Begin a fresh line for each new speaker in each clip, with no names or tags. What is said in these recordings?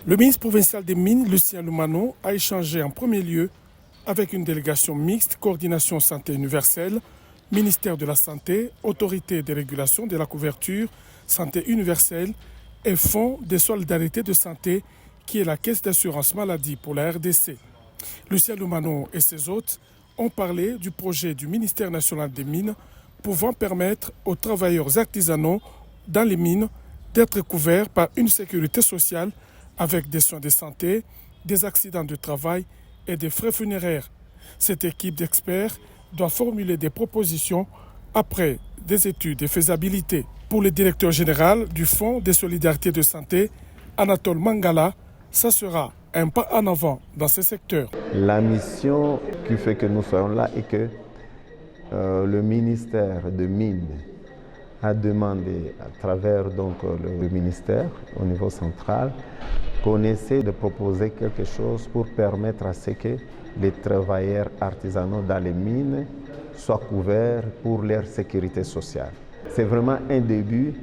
Le ministre provincial des Mines, Lucien Lumano, a échangé en premier lieu avec une délégation mixte Coordination Santé Universelle, Ministère de la Santé, Autorité de régulation de la couverture, Santé universelle et Fonds de solidarité de santé qui est la caisse d'assurance maladie pour la RDC. Lucien Lumano et ses hôtes ont parlé du projet du ministère national des Mines pouvant permettre aux travailleurs artisanaux dans les mines d'être couverts par une sécurité sociale avec des soins de santé, des accidents de travail et des frais funéraires. Cette équipe d'experts doit formuler des propositions après des études de faisabilité. Pour le directeur général du Fonds de solidarité de santé, Anatole Mangala, ça sera un pas en avant dans ce secteur.
La mission qui fait que nous soyons là est que le ministère des Mines a demandé à travers le ministère au niveau central qu'on essaie de proposer quelque chose pour permettre à ce que les travailleurs artisanaux dans les mines soient couverts pour leur sécurité sociale. C'est vraiment un début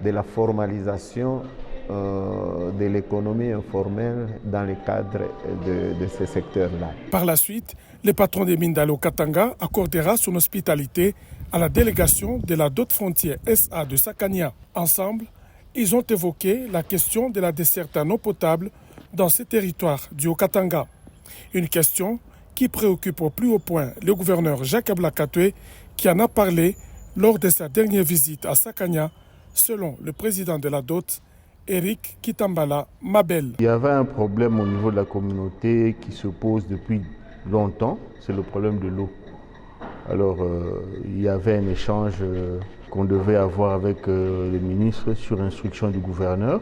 de la formalisation de l'économie informelle dans le cadre de ce secteur-là.
Par la suite, le patron des mines d'Alo-Katanga accordera son hospitalité à la délégation de la Dot Frontière SA de Sakania. Ensemble, ils ont évoqué la question de la desserte en eau potable dans ces territoires du Haut-Katanga. Une question qui préoccupe au plus haut point le gouverneur Jacques Ablakatoué qui en a parlé lors de sa dernière visite à Sakania, selon le président de la Dot, Eric Kitambala Mabel.
Il y avait un problème au niveau de la communauté qui se pose depuis longtemps, c'est le problème de l'eau. Alors il y avait un échange qu'on devait avoir avec le ministre sur instruction du gouverneur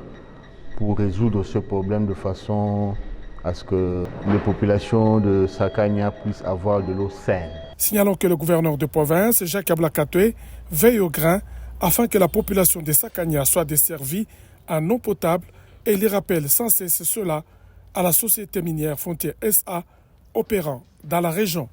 pour résoudre ce problème de façon à ce que les populations de Sakania puissent avoir de l'eau saine.
Signalons que le gouverneur de province, Jacques Ablakatoué, veille au grain afin que la population de Sakania soit desservie en eau potable et il rappelle sans cesse cela à la société minière Frontière SA opérant dans la région.